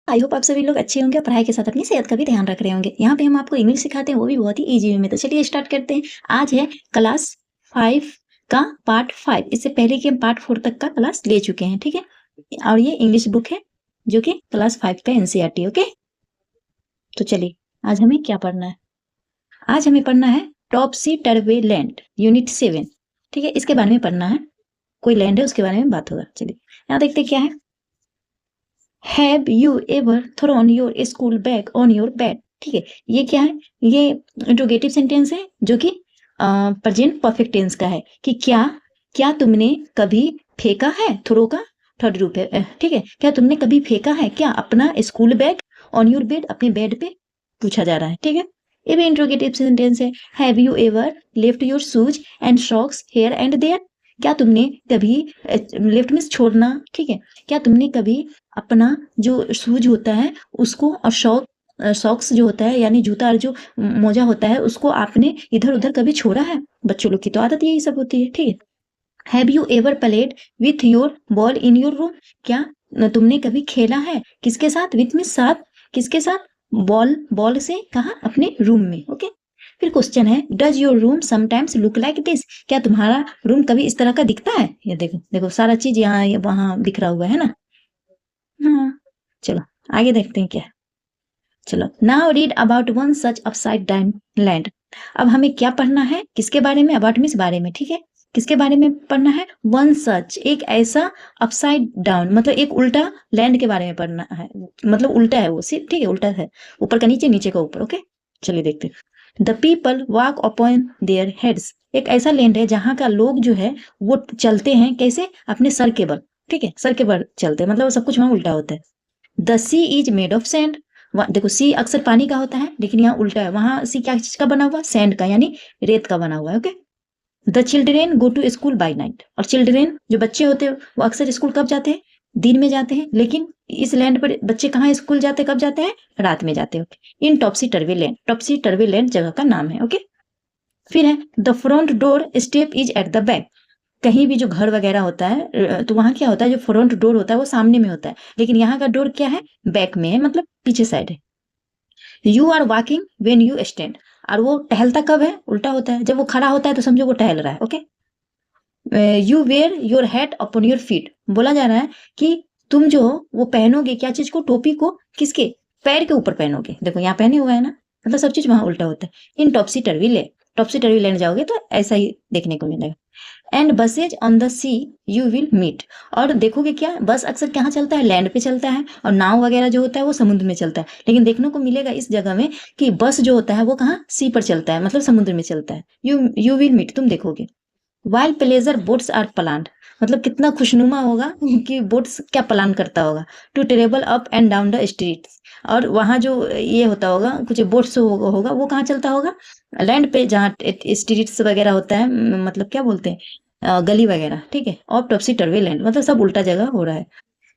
I hope आप सभी लोग अच्छे होंगे, पढ़ाई के साथ अपनी सेहत का भी ध्यान रख रहे होंगे। यहाँ पे हम आपको इंग्लिश सिखाते हैं, वो भी बहुत ही इजी वे में। तो चलिए स्टार्ट करते हैं। आज है क्लास 5 का पार्ट 5। इससे पहले कि हम पार्ट 4 तक का क्लास ले चुके हैं, ठीक है। और ये इंग्लिश बुक है जो कि क्लास 5 का एनसीईआरटी। ओके, तो चलिए आज हमें क्या पढ़ना है। आज हमें पढ़ना है टॉपसी टर्वे लैंड यूनिट 7, ठीक है। इसके बारे में पढ़ना है, कोई लैंड है उसके बारे में बात होगा। चलिए यहाँ देखते क्या है। Have you ever thrown your school bag on your bed, ठीक है। ये क्या है, ये इंट्रोगेटिव सेंटेंस है जो कि प्रेजेंट परफेक्ट टेंस का है कि क्या क्या तुमने कभी फेंका है, थ्रो का थर्ड रूप है, ठीक है। क्या तुमने कभी फेंका है क्या अपना school bag on your bed, अपने बेड पे पूछा जा रहा है, ठीक है। ये भी इंट्रोगेटिव सेंटेंस है। Have you ever left your shoes and socks here and there, क्या तुमने कभी लेफ्ट मीन्स छोड़ना, ठीक है। क्या तुमने कभी अपना जो शूज होता है उसको और सॉक्स जो होता है यानी जूता और जो मोजा होता है उसको आपने इधर उधर कभी छोड़ा है। बच्चों लोग की तो आदत यही सब होती है, ठीक है। Have you ever played with your ball in your room, क्या तुमने कभी खेला है किसके साथ, विथ में साथ, किसके साथ, बॉल से, कहा, अपने रूम में। ओके, फिर क्वेश्चन है does your room sometimes look like this, क्या तुम्हारा रूम कभी इस तरह का दिखता है। ये देखो देखो सारा चीज यहाँ वहां बिखरा हुआ है ना। हाँ, चलो आगे देखते हैं क्या। चलो now read about one such upside down land. अब हमें क्या पढ़ना है, किसके बारे में, अबाउट मीन्स बारे में, ठीक है। किसके बारे में पढ़ना है, वन सच, एक ऐसा, अपसाइड डाउन मतलब एक उल्टा लैंड के बारे में पढ़ना है। मतलब उल्टा है वो सिर्फ, ठीक है, उल्टा है, ऊपर का नीचे, नीचे का ऊपर। ओके, चलिए देखते हैं। The people walk upon their heads, एक ऐसा लैंड है जहाँ का लोग जो है वो चलते हैं कैसे, अपने सर के बल, ठीक है, सर के बल चलते हैं, मतलब सब कुछ वहां उल्टा होता है। The sea is made of sand, देखो सी अक्सर पानी का होता है लेकिन यहाँ उल्टा है, वहां सी क्या चीज का बना हुआ, सैंड का यानी रेत का बना हुआ है। Okay, the children go to school by night, और चिल्ड्रेन जो बच्चे होते हैं वो अक्सर स्कूल कब जाते हैं, दिन में जाते हैं, लेकिन इस लैंड पर बच्चे कहाँ स्कूल जाते हैं, कब जाते हैं, रात में जाते हैं। इन टॉपसी टर्वे लैंड, टॉपसी टर्वे लैंड जगह का नाम है। ओके, फिर है the front door step is at the back, कहीं भी जो घर वगैरह होता है तो वहां क्या होता है, जो फ्रंट डोर होता है वो सामने में होता है, लेकिन यहाँ का डोर क्या है, बैक में है, मतलब पीछे साइड है। You are walking when you stand, और वो टहलता कब है, उल्टा होता है, जब वो खड़ा होता है तो समझो वो टहल रहा है। Okay, you wear your hat upon your feet, बोला जा रहा है कि तुम जो वो पहनोगे क्या चीज को, टोपी को किसके, पैर के ऊपर पहनोगे। देखो यहाँ पहने हुआ है ना, मतलब सब चीज वहां उल्टा होता है। इन टॉपसी टर्वी लैंड, टॉपसी टर्वी लैंड जाओगे तो ऐसा ही देखने को मिलेगा। And buses on the sea you will meet, और देखोगे क्या, बस अक्सर कहाँ चलता है, लैंड पे चलता है, और नाव वगैरह जो होता है वो समुद्र में चलता है, लेकिन देखने को मिलेगा इस जगह में कि बस जो होता है वो कहाँ, सी पर चलता है, मतलब समुद्र में चलता है। यू विल मीट, तुम देखोगे। While pleasure boats are planned, मतलब कितना खुशनुमा होगा कि बोट्स क्या प्लान करता होगा, to travel up and down the streets, और वहां जो ये होता होगा कुछ बोट्स होगा वो कहाँ चलता होगा, लैंड पे, जहाँ स्ट्रीट्स वगैरह होता है, मतलब क्या बोलते हैं, गली वगैरह, ठीक है। ऑफ टॉपसी टर्वे लैंड मतलब सब उल्टा जगह हो रहा है।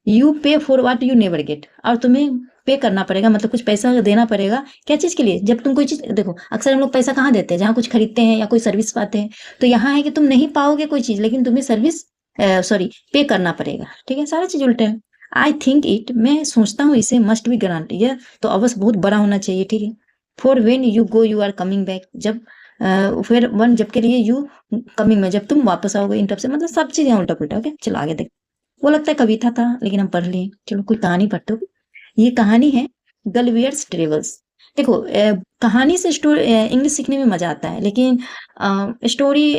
यू पे for what you never get, और तुम्हें पे करना पड़ेगा, मतलब कुछ पैसा देना पड़ेगा, क्या चीज के लिए, जब तुम कोई चीज, देखो अक्सर हम लोग पैसा कहाँ देते हैं, जहाँ कुछ खरीदते हैं या कोई सर्विस पाते हैं, तो यहाँ है कि तुम नहीं पाओगे कोई चीज लेकिन तुम्हें सर्विस पे करना पड़ेगा, ठीक है। सारा चीज उल्टा है। आई थिंक इट, मैं सोचता हूँ इसे, मस्ट बी ग्रांट, यह तो अवश्य बहुत बड़ा होना चाहिए, ठीक है। For when you go you are coming back, जब फिर वन जब के लिए, यू कमिंग में जब तुम वापस आओगे, इन टर्म से, मतलब सब चीज यहाँ उल्टा पुल्टा। ओके, चलो आगे देख। वो लगता है कविता था लेकिन हम पढ़ लिए, चलो कोई कहानी पढ़ते हो। ये कहानी है गलिवियर्स ट्रेवल्स। देखो कहानी से स्टोरी इंग्लिश सीखने में मजा आता है, लेकिन स्टोरी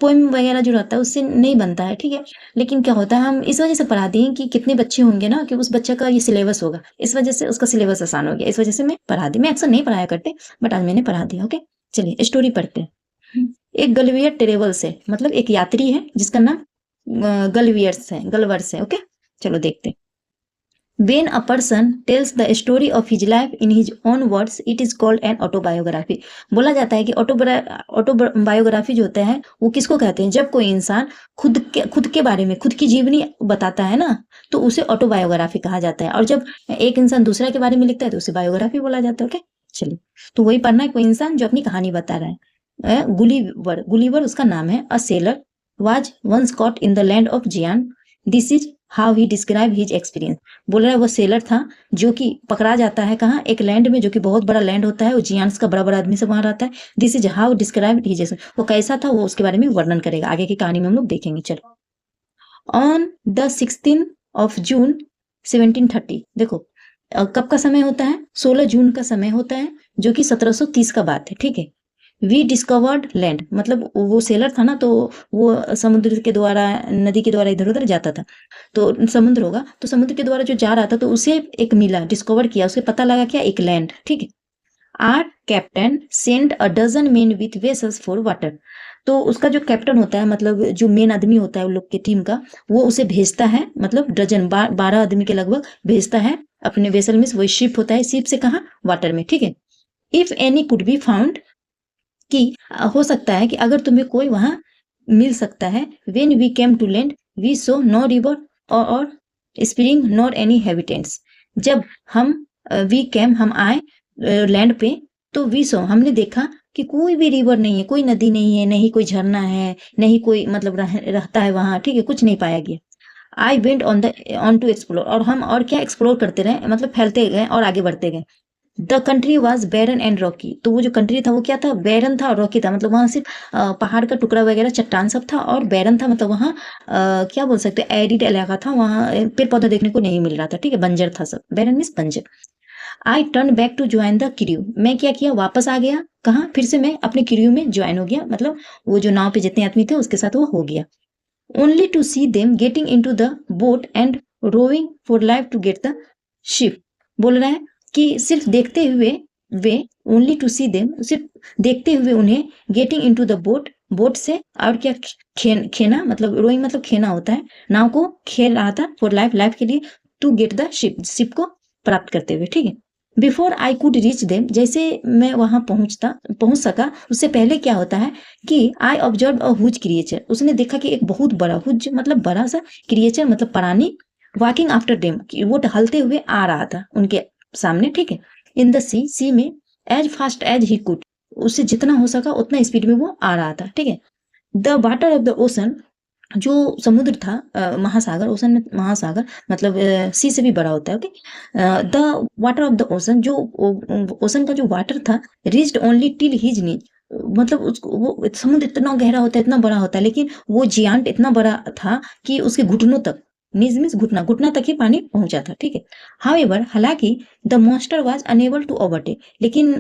पोएम वगैरह जो रहता है उससे नहीं बनता है, ठीक है। लेकिन क्या होता है, हम इस वजह से पढ़ा दिए कि कितने बच्चे होंगे ना, कि उस बच्चे का ये सिलेबस होगा, इस वजह से उसका सिलेबस आसान हो गया, इस वजह से मैं पढ़ा दी। मैं अक्सर नहीं पढ़ाया करते बट आज मैंने पढ़ा दिया। ओके, चलिए स्टोरी पढ़ते हैं। एक गलिवियर ट्रेवल्स है, मतलब एक यात्री है जिसका नाम गलवर्स है। ओके, चलो देखते हैं। When a person tells the story of his life in his own words, it is called an autobiography. बोला जाता है कि ऑटोबायोग्राफी जो होता है वो किसको कहते हैं, जब कोई इंसान खुद के बारे में खुद की जीवनी बताता है ना, तो उसे ऑटोबायोग्राफी कहा जाता है। और जब एक इंसान दूसरे के बारे में लिखता है तो उसे बायोग्राफी बोला जाता है। ओके, चलिए तो वही पढ़ना है, कोई इंसान जो अपनी कहानी बता रहा है। गुलीवर उसका नाम है। A sailor was once caught in the land of giant, this is how he describe his experience. बोल रहा है वो सेलर था जो कि पकड़ा जाता है कहाँ, एक लैंड में, जो कि बहुत बड़ा लैंड होता है, वो जियांस का बड़ा बड़ा आदमी सब वहां रहता है। This is how describe his experience. वो कैसा था वो उसके बारे में वर्णन करेगा, आगे की कहानी में हम लोग देखेंगे। चलो, ऑन द 16 ऑफ जून 1730, देखो कब का समय होता है, 16 जून का समय होता है, जो कि 1730 का बात है, ठीक है। वी डिस्कवर्ड लैंड, मतलब वो सेलर था ना, तो वो समुद्र के द्वारा, नदी के द्वारा इधर उधर जाता था, तो समुद्र होगा, तो समुद्र के द्वारा जो जा रहा था तो उसे एक मिला, डिस्कवर किया, उसे पता लगा क्या, एक लैंड, ठीक है। Our captain send a dozen men with vessels for water. तो उसका जो कैप्टन होता है, मतलब जो मेन आदमी होता है उन लोग के टीम का, वो उसे भेजता है, मतलब डजन 12 आदमी के लगभग भेजता है अपने वेसल में। वही शिप होता है, शिप से कहाँ, वाटर में, ठीक है। If any could be found, कि हो सकता है कि अगर तुम्हें कोई वहां मिल सकता है। When we came to land we saw no river और स्प्रिंग नॉर एनी हैबिटेंट्स। जब हम वी केम, हम आए लैंड पे, तो वी सो, हमने देखा कि कोई भी रिवर नहीं है, कोई नदी नहीं है, नहीं कोई झरना है, नहीं कोई मतलब रहता है वहां, ठीक है, कुछ नहीं पाया गया। I went on to explore, और हम और क्या एक्सप्लोर करते रहे, मतलब फैलते गए और आगे बढ़ते गए। The country was barren and rocky, तो वो जो कंट्री था वो क्या था, बैरन था और रॉकी था, मतलब वहां सिर्फ पहाड़ का टुकड़ा वगैरह चट्टान सब था, और बैरन था मतलब वहाँ क्या बोल सकते हैं, एरिड इलाका था, वहाँ पेड़ पौधा देखने को नहीं मिल रहा था, ठीक है, बंजर था सब, बैरन मीन्स बंजर। I turn back to join the crew, मैं क्या किया, वापस आ गया, कहाँ, फिर से मैं अपने क्रू में ज्वाइन हो गया, मतलब वो जो नाव पे जितने आदमी थे उसके साथ वो हो गया। Only to see them getting into the boat and rowing for life to get the ship. बोल रहा है कि सिर्फ देखते हुए, वे, ओनली टू सी देम, सिर्फ देखते हुए उन्हें, getting into the boat, boat से, और क्या, खेना, मतलब रोइंग मतलब खेना होता है, नाव को खेल रहा था, फॉर लाइफ, लाइफ के लिए, to get the ship, ship को प्राप्त करते हुए, ठीक है। Before I could reach them, जैसे मैं वहां पहुंच सका, उससे पहले क्या होता है कि I observe a huge creature, उसने देखा कि एक बहुत बड़ा, हुज मतलब बड़ा सा, क्रिएचर मतलब प्राणी, वॉकिंग आफ्टर देम, वो टहलते हुए आ रहा था उनके सामने, ठीक है। इन द सी, सी में, as fast as he could, उससे जितना हो सका उतना स्पीड में वो आ रहा था, ठीक है। The water of the ocean, जो समुद्र था, महासागर, ओशन में महासागर, मतलब सी से भी बड़ा होता है, okay. The water of the ocean, जो ओशन का जो वाटर था, reached only till his knees, मतलब उसको, वो समुद्र इतना गहरा होता है, इतना बड़ा होता है, लेकिन वो जियांट इतना बड़ा था कि उसके घुटनों तक, नीज मीन्स घुटना, घुटना तक ही पानी पहुंचा था, ठीक है। हाउएवर, हालांकि, the monster was unable to overtake, लेकिन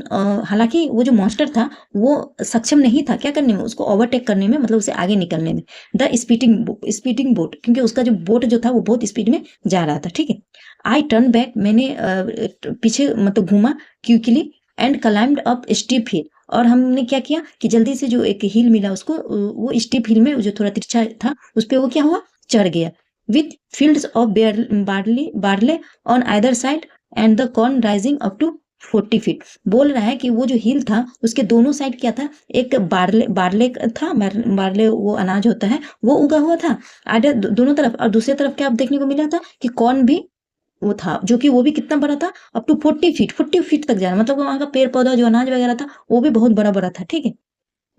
हालांकि वो जो मॉन्स्टर था वो सक्षम नहीं था क्या करने में, उसको ओवरटेक करने में, मतलब उसे आगे निकलने में। द स्पीडिंग बोट, क्योंकि उसका जो बोट जो था वो बहुत स्पीड में जा रहा था, ठीक है। आई टर्न बैक, मैंने पीछे मतलब घूमा, quickly, and climbed up steep hill, और हमने क्या किया कि जल्दी से जो एक हिल मिला उसको, वो स्टीप हिल में जो थोड़ा तिरछा था उस पे वो क्या हुआ, चढ़ गया। With fields of barley on either side and the corn rising up to 40 feet. बोल रहा है कि वो जो हिल था उसके दोनों साइड क्या था, एक बार्ले था, बार्ले वो अनाज होता है, वो उगा हुआ था आधे दोनों तरफ, और दूसरी तरफ क्या देखने को मिला था कि कॉर्न भी वो था, जो कि वो भी कितना बड़ा था, अप टू 40 फीट तक जाना, मतलब वहां का पेड़ पौधा जो अनाज वगैरह था वो भी बहुत बड़ा बड़ा था, ठीक है।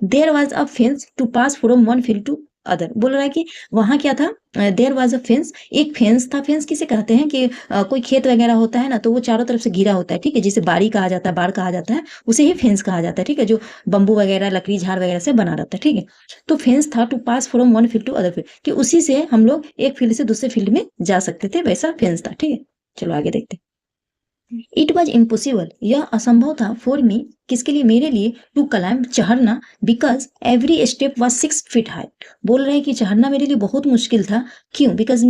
There was a fence to pass from one field to other, बोल रहा है कि वहां क्या था, देयर वॉज अ फेंस, एक फेंस था, फेंस किसे कहते हैं कि कोई खेत वगैरह होता है ना, तो वो चारों तरफ से घिरा होता है, ठीक है, जिसे बाड़ी कहा जाता है, बाड़ कहा जाता है, उसे ही फेंस कहा जाता है, ठीक है, जो बंबू वगैरह, लकड़ी, झाड़ वगैरह से बना रहता है, ठीक है। तो फेंस था to pass from one field to other field, कि उसी से हम लोग एक फील्ड से दूसरे फील्ड में जा सकते थे, वैसा फेंस था, ठीक है। चलो आगे देखते। इट वॉज इम्पॉसिबल, यह असंभव था, फॉर मी, किसके लिए, मेरे लिए, टू क्लाइंब, चढ़ना, because every step was 6 feet high. बोल रहे हैं कि चढ़ना मेरे लिए बहुत मुश्किल था, क्यों, बिकॉज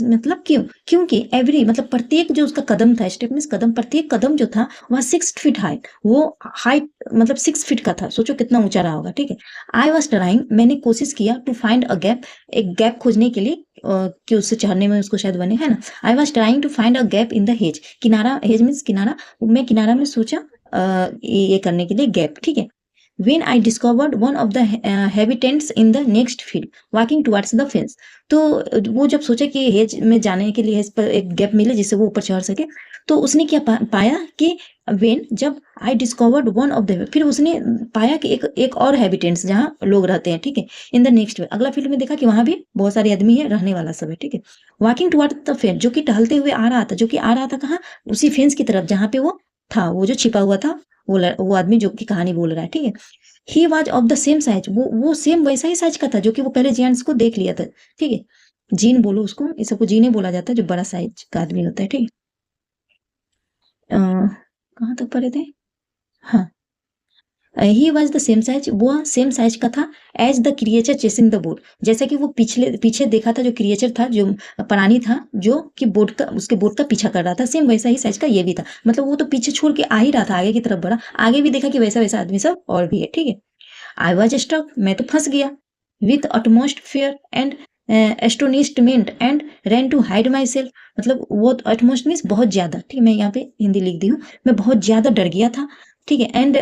मतलब क्यों, क्योंकि एवरी मतलब प्रत्येक जो उसका कदम था, स्टेप मीन्स कदम, प्रत्येक कदम जो था वह 6 फीट हाई, वो हाइट मतलब 6 फीट का था, सोचो कितना ऊंचा रहा होगा, ठीक है। आई वॉज ट्राइंग, मैंने कोशिश किया, टू फाइंड अ गैप, एक गैप खोजने के लिए, कि उससे चढ़ने में उसको शायद बने, है ना। I was trying to find a gap in the hedge, किनारा, हेज मीन्स किनारा, मैं किनारा में सोचा ये करने के लिए गैप, ठीक है। When I discovered one of the habitants in the next field walking towards the fence. तो वो जब सोचा कि हेज में जाने के लिए हेज पर एक गैप मिले जिससे वो ऊपर चढ़ सके, तो उसने क्या पाया कि वेन जब I discovered one of the, फिर उसने पाया कि एक और हैबिटेंट्स जहाँ लोग रहते हैं, ठीक है, इन द नेक्स्ट, अगला फील्ड में देखा कि वहां भी बहुत सारे आदमी है, रहने वाला सब है, ठीक है। वॉकिंग टुवर्ड द फेंस, जो कि टहलते हुए आ रहा था, जो कि आ रहा था कहाँ, उसी फेंस की तरफ जहाँ पे वो था, वो जो छिपा हुआ था, वो आदमी जो की कहानी बोल रहा है, ठीक है। He was of the same size, वो सेम वैसा ही साइज का था जो कि वो पहले जियांस को देख लिया था, ठीक है। जीन बोलो उसको, इस सबको जीने बोला जाता है जो बड़ा साइज का आदमी होता है, ठीक है। कहाँ तक पढ़े थे, हाँ। He was the same size, वो सेम साइज का था as the creature chasing the boat, जैसा कि वो पीछे देखा था, जो क्रिएचर था, जो प्राणी था, जो कि बोट का, उसके बोट का पीछा कर रहा था, सेम वैसा ही साइज का ये भी था। मतलब वो तो पीछे छोड़ के आ ही रहा था, आगे की तरफ बढ़ा, आगे भी देखा कि वैसा वैसा आदमी सब और भी है, ठीक है। आई वॉज स्ट्रक, मैं तो फंस गया, with utmost fear and astonishment and ran to hide myself. मतलब वो अटमोस्ट मीन्स बहुत ज्यादा, ठीक है, मैं यहाँ पे हिंदी लिख दी हूँ, मैं बहुत ज्यादा डर गया था, ठीक है। एंड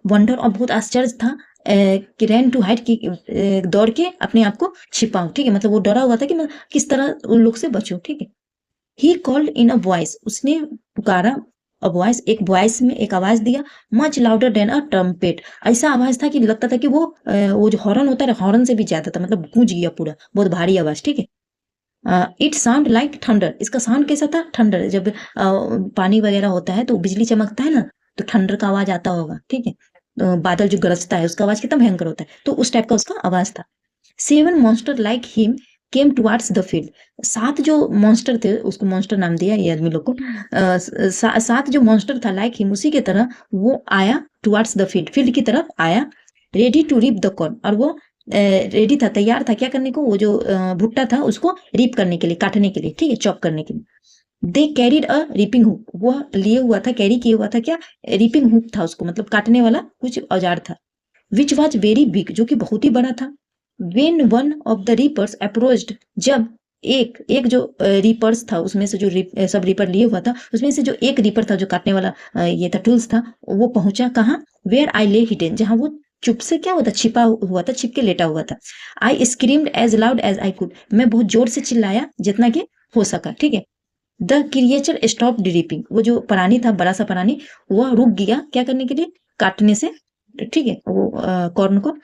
वंडर, और बहुत आश्चर्य था, कि रैन टू हाइड की, दौड़ के अपने आप को छिपाऊं, ठीक है। मतलब वो डरा हुआ था कि मैं किस तरह उन लोग से बचूं, ठीक है। He called in a voice, उसने पुकारा, अ वॉइस, एक वॉइस में एक आवाज दिया, much louder than a trumpet, ऐसा आवाज था कि लगता था कि वो जो हॉर्न होता है, हॉर्न से भी ज्यादा था, मतलब गूंज गया पूरा, बहुत भारी आवाज, ठीक है। इट साउंड लाइक थंडर, इसका साउंड कैसा था, थंडर, जब पानी वगैरह होता है तो बिजली चमकता है ना, तो थंडर का आवाज आता होगा, ठीक है। बादल जो गरजता है उसका आवाज कितना भयंकर होता है, तो उस टाइप का उसका आवाज था। 7 monster like him came towards the field, 7 जो मॉन्स्टर थे, उसको मॉन्स्टर नाम दिया ये आदमी लोग को, 7 जो मॉन्स्टर था लाइक हिम, उसी की तरह वो आया टुवर्ड्स द फील्ड, फील्ड की तरफ आया, ready to reap the corn, और वो रेडी था, तैयार था क्या करने को, वो जो भुट्टा था उसको रीप करने के लिए, काटने के लिए, ठीक है, चॉप करने के लिए। दे कैरिड अ रीपिंग हुक, वो लिए हुआ था, कैरी किया हुआ था क्या, रीपिंग हुक था उसको, मतलब काटने वाला कुछ औजार था, विच वॉज वेरी बिग, जो कि बहुत ही बड़ा था। When one of the reapers approached, जब एक जो रीपर्स था, उसमें से जो सब रीपर लिए हुआ था, उसमें से जो एक रीपर था जो काटने वाला ये था टूल्स था, वो पहुंचा कहाँ, वेयर आई ले हिडन, जहां वो चुप से क्या हुआ था, छिपा हुआ था, छिप के लेटा हुआ था। I screamed as loud as I could, मैं बहुत जोर से चिल्लाया जितना कि हो सका, ठीक है। द क्रिएचर स्टॉप ड्रिपिंग, वो जो प्राणी था, बड़ा सा प्राणी, वह रुक गया क्या करने के लिए, काटने से, ठीक है, वो कॉर्न को।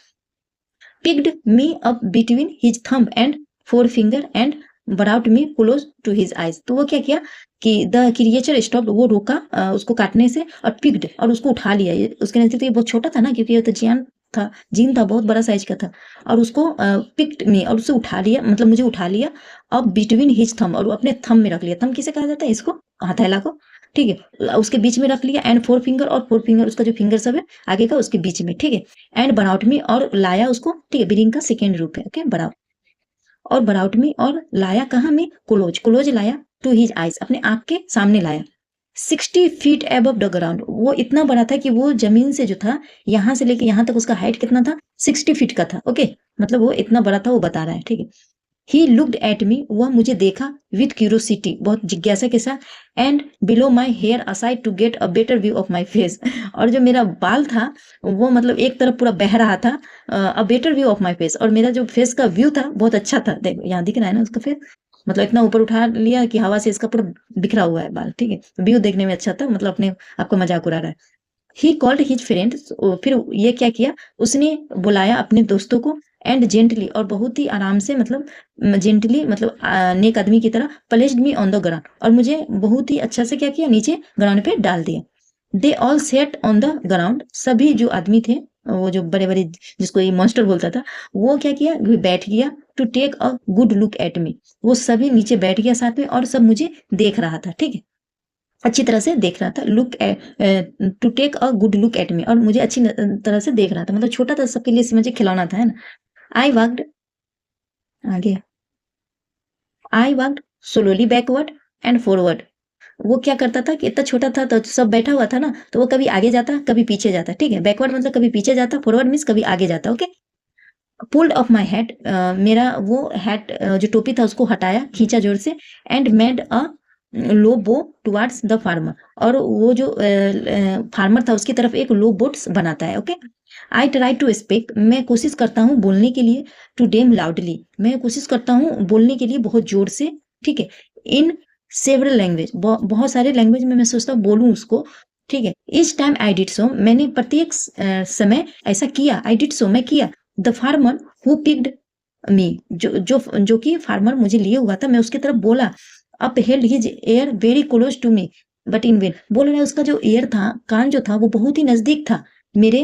picked me up between his thumb and forefinger and brought me close to his eyes, तो वो क्या किया कि द क्रिएचर स्टॉप, वो रोका उसको काटने से, और पिक्ड, और उसको उठा लिया, उसके नजदीक तो ये बहुत छोटा था ना, क्योंकि ये तो जीन था, बहुत बड़ा साइज का था, और उसको पिक्ड मी, और उसे उठा लिया, मतलब मुझे उठा लिया, अब बिटवीन हिज थम, और अपने थम में रख लिया, थम किसे कहा जाता है, इसको, हथेला को, ठीक है, उसके बीच में रख लिया, एंड फोर फिंगर, और फोर फिंगर उसका जो फिंगर सब है आगे का, उसके बीच में, ठीक है। एंड बराउट में, और लाया उसको, ठीक है, ब्रिंग का सेकेंड रूप है, ओके, बराउट, और बराउट में, और लाया कहाँ में, क्लोज, क्लोज लाया, टू हिज आइज, अपने आंख के सामने लाया, 60 फीट एबव द ग्राउंड, वो इतना बड़ा था कि वो जमीन से जो था, यहाँ से लेके यहाँ तक उसका हाइट कितना था, 60 फीट का था, ओके, मतलब वो इतना बड़ा था, वो बता रहा है, ठीक है। ही लुक्ड एट मी, वह मुझे देखा, विथ क्यूरोसिटी, बहुत जिज्ञासा के साथ, and blew my hair aside to get a better view of my face, और जो मेरा बाल था वो मतलब एक तरफ पूरा बह रहा था, अ better view of my face, और मेरा जो फेस का व्यू था बहुत अच्छा था, देखो यहाँ दिख रहा है ना उसका फेस, मतलब इतना ऊपर उठा लिया कि हवा से इसका पूरा बिखरा हुआ है बाल, ठीक है, व्यू देखने में अच्छा था, मतलब अपने आपको मजाक उड़ा रहा है। ही कॉल्ड हिज फ्रेंड, फिर ये क्या किया, उसने बुलाया अपने दोस्तों को, एंड जेंटली, और बहुत ही आराम से, मतलब जेंटली, मतलब नेक आदमी की तरह, placed me on the ground, और मुझे बहुत ही अच्छा से क्या किया, नीचे ग्राउंड पे डाल दिया। They all set on the ground, सभी जो आदमी थे, वो जो बड़े बड़े, जिसको ये मॉन्स्टर बोलता था, वो क्या किया, बैठ गया, to take a good look at me, वो सभी नीचे बैठ गया साथ में, और सब मुझे देख रहा था, ठीक है, अच्छी तरह से देख रहा था, look to take a good look at me, और मुझे अच्छी तरह से देख रहा था, मतलब छोटा था, सबके लिए मुझे खिलौना था, है ना। आई वॉक्ड, आगे, I walked slowly backward and forward, वो क्या करता था कि इतना छोटा था तो सब बैठा हुआ था ना, तो वो कभी आगे जाता, कभी पीछे जाता, ठीक है, बैकवर्ड मतलब कभी पीछे जाता, फॉरवर्ड मीन्स कभी आगे जाता, okay. Pulled of my hat, मेरा वो हैट, जो टोपी था उसको हटाया, खींचा जोर से, एंड मेड अ लो बो टुवार्ड्स द फार्मर, और वो जो फार्मर था उसकी तरफ एक लो बोट्स बनाता है। Okay, I try to speak, मैं कोशिश करता हूँ बोलने के लिए, टू डेम लाउडली, मैं कोशिश करता हूँ बोलने के लिए बहुत जोर से, ठीक है, इन सेवरल लैंग्वेज, बहुत सारे लैंग्वेज में मैं सोचता हूँ बोलूँ उसको, ठीक है। इस टाइम आई डिड सो, मैंने प्रत्येक समय ऐसा किया, आई डिड सो, मैं किया। द फार्मर हु पिक्ड मी, जो कि फार्मर मुझे लिए हुआ था, मैं उसकी तरफ बोला। Up held his ear very close to me but in vain, बोल रहे हैं उसका जो एयर था, कान जो था वो बहुत ही नजदीक था मेरे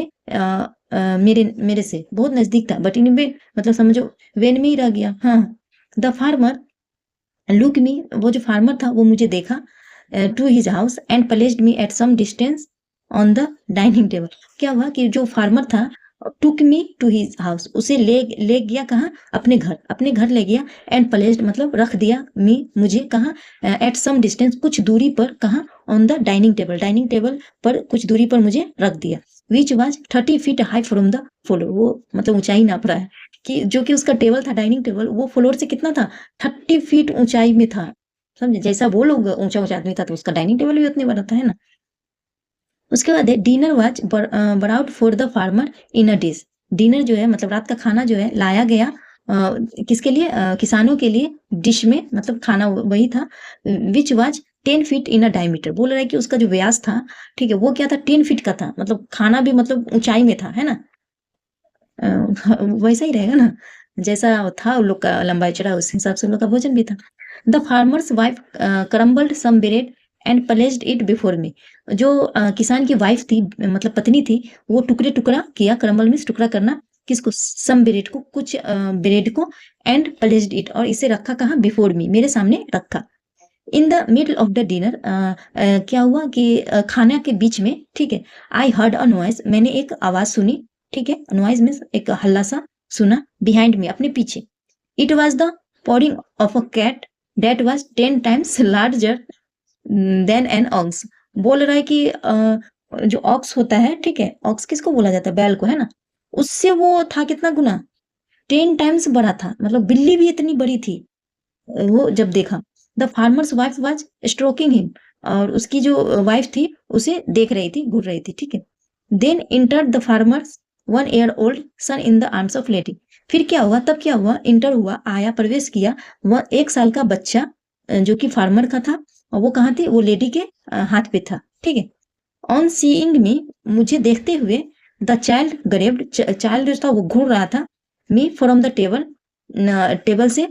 मेरे से बहुत नजदीक था, बट इन वेन मतलब समझो वेन में ही रह गया। हाँ, द फार्मर लुक मी, वो जो फार्मर था वो मुझे देखा, to his house and placed me at some distance on the dining table. क्या हुआ कि जो फार्मर था took me to his house, उसे ले गया कहाँ, अपने घर ले गया, एंड प्लेस्ड मतलब रख दिया, मी मुझे कहाँ, एट सम डिस्टेंस कुछ दूरी पर, कहाँ, ऑन द डाइनिंग टेबल पर कुछ दूरी पर मुझे रख दिया, which was 30 feet high from the floor, वो मतलब ऊंचाई नाप रहा है कि जो कि उसका टेबल था, डाइनिंग टेबल, वो फ्लोर से कितना था, 30 फीट ऊंचाई में था। समझे, जैसा वो लोग ऊंचा ऊंचा आदमी था तो उसका डाइनिंग टेबल भी उतने बड़ा था, है ना। उसके बाद है dinner was brought for the farmer in a dish, dinner जो है मतलब रात का खाना जो है लाया गया किसके लिए, किसानों के लिए, डिश में मतलब खाना वही था, which was 10 feet in a diameter, बोल रहा है कि उसका जो व्यास था, ठीक है, वो क्या था, 10 फीट का था, मतलब खाना भी मतलब ऊंचाई में था, है ना। वैसा ही रहेगा ना, जैसा था उन लोग का लंबाई चौड़ा उस हिसाब से उन लोग का भोजन भी था। The farmer's wife crumbled some bread and placed it before me, जो किसान की वाइफ थी मतलब पत्नी थी, वो टुकड़े टुकड़ा किया, क्रम्बल मीन्स टुकड़ा करना, किसको, सम ब्रेड को, कुछ ब्रेड को, एंड प्लेस्ड इट, और इसे रखा कहाँ, बिफोर मी, मेरे सामने रखा। In the middle of the dinner, क्या हुआ कि खाना के बीच में, ठीक है, आई हर्ड अ नॉइज, मैंने एक आवाज सुनी, ठीक है, नॉइज मीन्स एक हल्ला सा सुना, बिहाइंड मी, अपने पीछे। It was the purring of a cat that was 10 times larger than an ox, बोल रहा है कि जो ऑक्स होता है, ठीक है, ऑक्स किसको बोला जाता है, बैल को, है ना, उससे वो था कितना गुना, 10 टाइम्स बड़ा था, मतलब बिल्ली भी इतनी बड़ी थी वो जब देखा। The farmer's wife was stroking him, और उसकी जो वाइफ थी उसे देख रही थी, घूर रही थी, ठीक है। Then enter the farmer's 1 year old son in the arms of lady, फिर क्या हुआ, तब क्या हुआ, इंटर हुआ, आया, प्रवेश किया, वह 1 साल का बच्चा जो कि फार्मर का था, और वो कहाँ थी, वो लेडी के हाथ पे था, ठीक है। ऑन सीइंग मी, मुझे देखते हुए, द चाइल्ड ग्रेव्ड, चाइल्ड जो था वो घूर रहा था, me from the table, table से,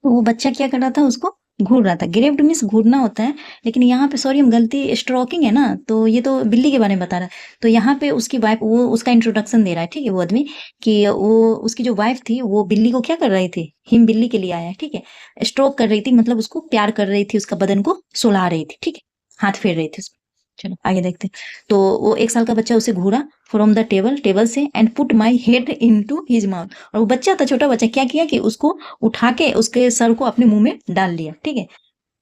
तो वो बच्चा क्या कर रहा था, उसको घूर रहा था, ग्रेव्ड मीन्स घूरना होता है, लेकिन यहाँ पे सॉरी हम गलती, स्ट्रोकिंग है ना, तो ये तो बिल्ली के बारे में बता रहा है, तो यहाँ पे उसकी वाइफ, वो उसका इंट्रोडक्शन दे रहा है, ठीक है, वो आदमी, कि वो उसकी जो वाइफ थी वो बिल्ली को क्या कर रही थी, हिम बिल्ली के लिए आया है, ठीक है, स्ट्रोक कर रही थी, मतलब उसको प्यार कर रही थी, उसका बदन को सुला रही थी, ठीक है, हाथ फेर रही थी उसको। चलो आगे देखते हैं। तो वो 1 साल का बच्चा उसे घूरा फ्रॉम द टेबल, टेबल से, and put my head into his mouth, और वो बच्चा था, छोटा बच्चा, क्या किया कि उसको उठा के उसके सर को अपने मुंह में डाल लिया, ठीक है।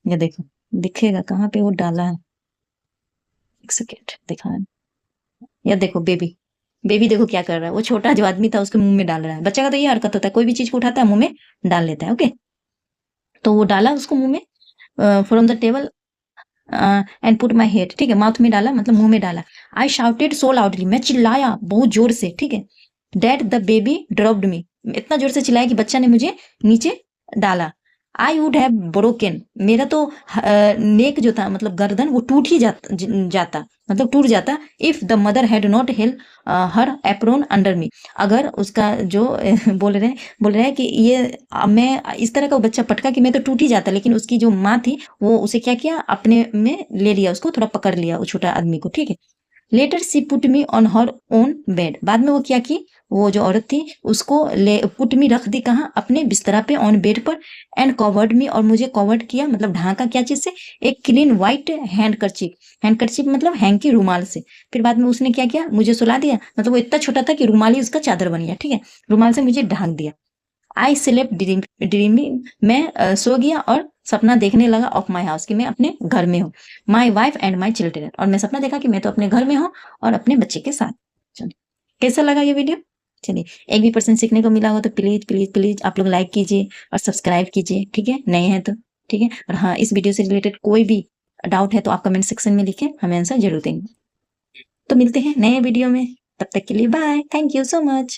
ये देखो, दिखेगा कहाँ पे वो डाला है, एक सेकेंड दिखा है, या देखो बेबी, बेबी देखो क्या कर रहा है, वो छोटा जो आदमी था उसके मुंह में डाल रहा है, बच्चा का तो ये हरकत होता है, कोई भी चीज को उठाता है मुंह में डाल लेता है, ओके। तो वो डाला उसको मुंह में, from the table and put my head, ठीक है, माउथ में डाला मतलब मुंह में डाला। आई शाउटेड सो लाउडली, मैं चिल्लाया बहुत जोर से, ठीक है, दैट द बेबी ड्रॉप्ड मी, इतना जोर से चिल्लाया कि बच्चा ने मुझे नीचे डाला। आई वुड हैव ब्रोकन, मेरा तो नेक जो था मतलब गर्दन वो टूट ही जाता मतलब टूट जाता, if the mother had not held her apron under me, अगर उसका जो बोल रहे हैं कि ये मैं इस तरह का बच्चा पटका कि मैं तो टूट ही जाता, लेकिन उसकी जो माँ थी वो उसे क्या किया, अपने में ले लिया, उसको थोड़ा पकड़ लिया, वो छोटा आदमी को, ठीक है। Later she put me on her own bed, बाद में वो क्या की, वो जो औरत थी उसको ले पुट मी रख दी, कहाँ, अपने बिस्तरा पे, ऑन बेड पर, एंड कवर्ड मी, और मुझे कवर्ड किया मतलब ढांका, क्या चीज से, एक क्लीन व्हाइट हैंडकरचीफ मतलब हैंकी, रुमाल से। फिर बाद में उसने क्या किया, मुझे सुला दिया, मतलब वो इतना छोटा था कि रुमाल ही उसका चादर बन गया, ठीक है, रुमाल से मुझे ढांक दिया। आई स्लेप्ट ड्रीमिंग, मैं सो गया और सपना देखने लगा, ऑफ माई हाउस, कि मैं अपने घर में हूँ, my wife and my children, और मैं सपना देखा कि मैं तो अपने घर में हूँ और अपने बच्चे के साथ। चलिए, कैसा लगा ये वीडियो, चलिए, एक भी पर्सन सीखने को मिला हो तो प्लीज प्लीज प्लीज आप लोग लाइक कीजिए और सब्सक्राइब कीजिए, ठीक है, नए हैं तो। ठीक है। और हाँ, इस वीडियो से रिलेटेड कोई भी डाउट है तो आप कमेंट सेक्शन में लिखें, हम आंसर जरूर देंगे। तो मिलते हैं नए वीडियो में, तब तक के लिए bye, thank you so much.